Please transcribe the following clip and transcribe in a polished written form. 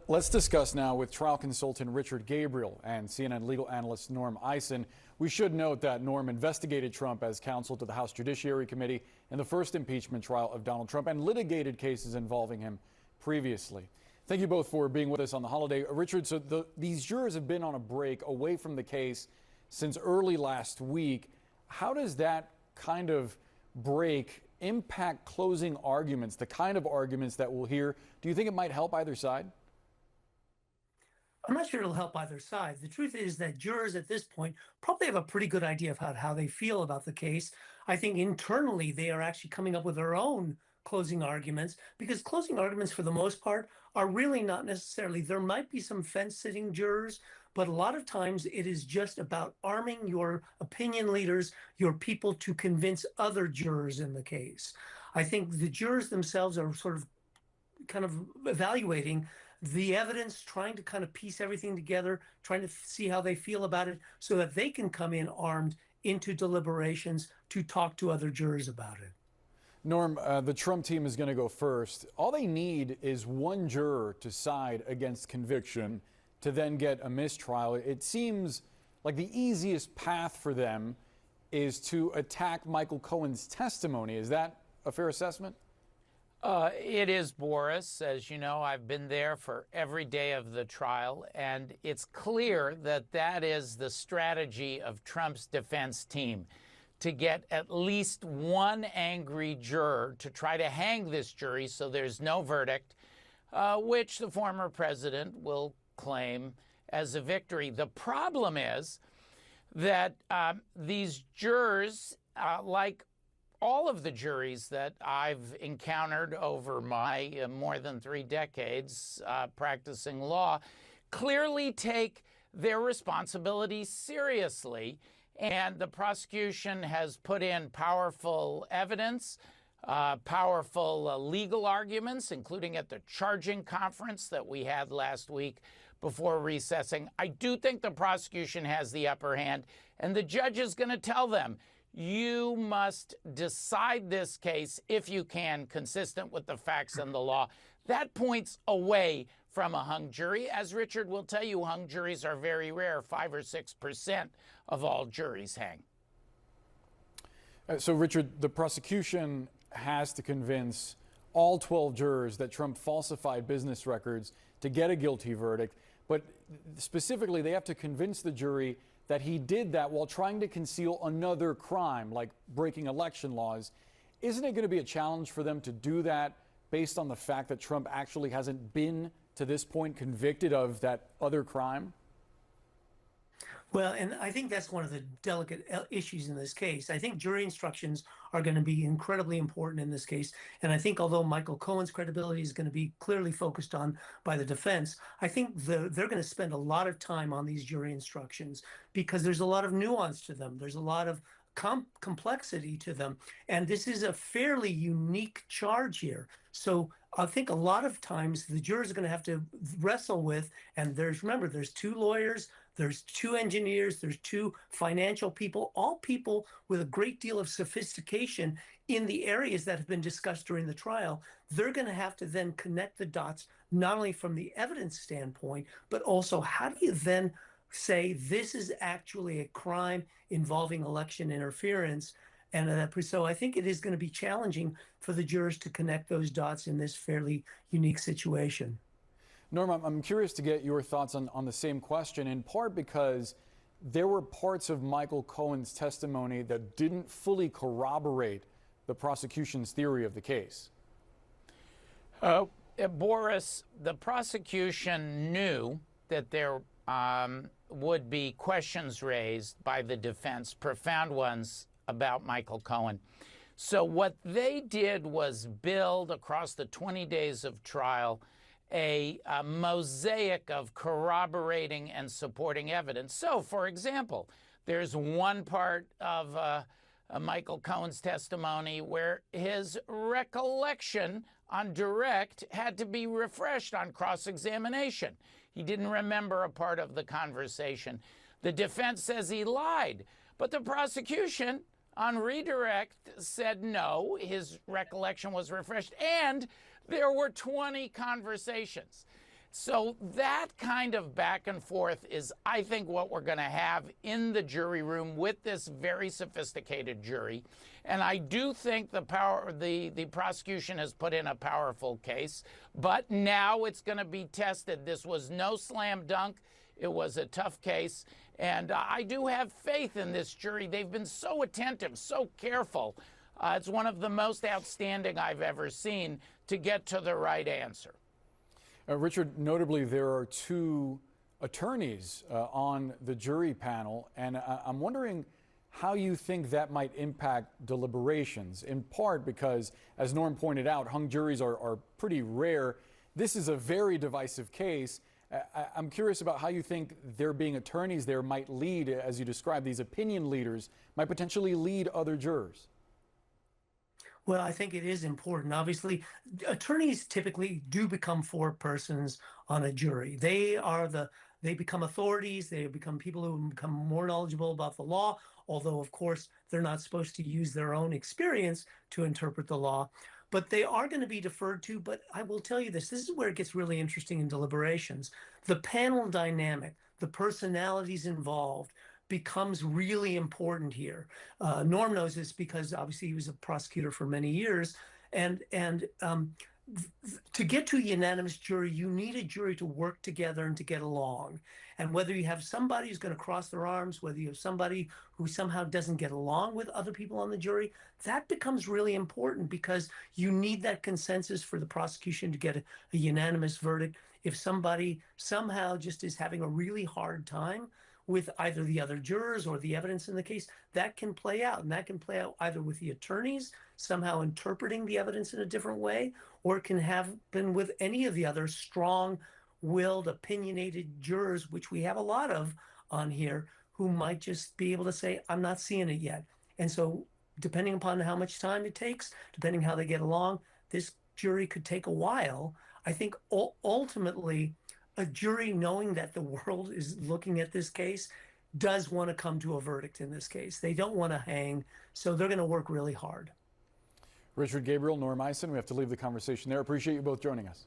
Let's discuss now with trial consultant Richard Gabriel and CNN legal analyst Norm Eisen. We should note that Norm investigated Trump as counsel to the House Judiciary Committee in the first impeachment trial of Donald Trump and litigated cases involving him previously. Thank you both for being with us on the holiday. Richard, so these jurors have been on a break away from the case since early last week. How does that kind of break impact closing arguments, the kind of arguments that we'll hear? Do you think it might help either side? I'm not sure it'll help either side. The truth is that jurors at this point probably have a pretty good idea of how they feel about the case. I think internally they are actually coming up with their own closing arguments, because closing arguments for the most part are really not necessarily, there might be some fence-sitting jurors, but a lot of times it is just about arming your opinion leaders, your people, to convince other jurors in the case. I think the jurors themselves are sort of kind of evaluating the evidence, trying to kind of piece everything together, trying to see how they feel about it so that they can come in armed into deliberations to talk to other jurors about it. Norm, the Trump team is going to go first. All they need is one juror to side against conviction to then get a mistrial. It seems like the easiest path for them is to attack Michael Cohen's testimony. Is that a fair assessment? It is, Boris. As you know, I've been there for every day of the trial, and it's clear that that is the strategy of Trump's defense team, to get at least one angry juror to try to hang this jury so there's no verdict, which the former president will claim as a victory. The problem is that these jurors, like all of the juries that I've encountered over my more than 3 decades practicing law, clearly take their responsibilities seriously. And the prosecution has put in powerful evidence, powerful legal arguments, including at the charging conference that we had last week before recessing. I do think the prosecution has the upper hand, and the judge is going to tell them, you must decide this case, if you can, consistent with the facts and the law. That points away from a hung jury. As Richard will tell you, hung juries are very rare. 5 or 6% of all juries hang. So, Richard, the prosecution has to convince all 12 jurors that Trump falsified business records to get a guilty verdict. But specifically, they have to convince the jury that he did that while trying to conceal another crime, like breaking election laws. Isn't it going to be a challenge for them to do that based on the fact that Trump actually hasn't been, to this point, convicted of that other crime? Well, and I think that's one of the delicate issues in this case. I think jury instructions are going to be incredibly important in this case. And I think although Michael Cohen's credibility is going to be clearly focused on by the defense, I think they're going to spend a lot of time on these jury instructions because there's a lot of nuance to them. There's a lot of complexity to them. And this is a fairly unique charge here. So I think a lot of times the jurors are going to have to wrestle with, and remember, there's 2 lawyers, there's 2 engineers, there's 2 financial people, all people with a great deal of sophistication in the areas that have been discussed during the trial. They're going to have to then connect the dots, not only from the evidence standpoint, but also how do you then say this is actually a crime involving election interference? And so I think it is going to be challenging for the jurors to connect those dots in this fairly unique situation. Norm, I'm curious to get your thoughts on the same question, in part because there were parts of Michael Cohen's testimony that didn't fully corroborate the prosecution's theory of the case. Boris, the prosecution knew that there would be questions raised by the defense, profound ones about Michael Cohen. So what they did was build across the 20 days of trial a mosaic of corroborating and supporting evidence. So, for example, there's one part of Michael Cohen's testimony where his recollection on direct had to be refreshed on cross-examination. He didn't remember a part of the conversation. The defense says he lied, but the prosecution on redirect said no, his recollection was refreshed, and there were 20 conversations. So that kind of back and forth is, I think, what we're going to have in the jury room with this very sophisticated jury. And I do think the prosecution has put in a powerful case, but now it's going to be tested. This was no slam dunk. It was a tough case. And I do have faith in this jury. They've been so attentive, so careful. It's one of the most outstanding I've ever seen to get to the right answer. Richard, notably, there are two attorneys on the jury panel, and I'm wondering how you think that might impact deliberations, in part because, as Norm pointed out, hung juries are pretty rare. This is a very divisive case. I'm curious about how you think there being attorneys there might lead, as you described, these opinion leaders might potentially lead other jurors. Well, I think it is important. Obviously, attorneys typically do become four persons on a jury. They become authorities. They become people who become more knowledgeable about the law, although, of course, they're not supposed to use their own experience to interpret the law. But they are going to be deferred to. But I will tell you this is where it gets really interesting in deliberations. The panel dynamic, the personalities involved, becomes really important here. Norm knows this because obviously he was a prosecutor for many years. And to get to a unanimous jury, you need a jury to work together and to get along. And whether you have somebody who's going to cross their arms, whether you have somebody who somehow doesn't get along with other people on the jury, that becomes really important because you need that consensus for the prosecution to get a unanimous verdict. If somebody somehow just is having a really hard time with either the other jurors or the evidence in the case, that can play out. And that can play out either with the attorneys somehow interpreting the evidence in a different way, or it can have been with any of the other strong-willed, opinionated jurors, which we have a lot of on here, who might just be able to say, I'm not seeing it yet. And so depending upon how much time it takes, depending how they get along, this jury could take a while. I think ultimately, a jury, knowing that the world is looking at this case, does want to come to a verdict in this case. They don't want to hang, so they're going to work really hard. Richard Gabriel, Norm Eisen, we have to leave the conversation there. Appreciate you both joining us.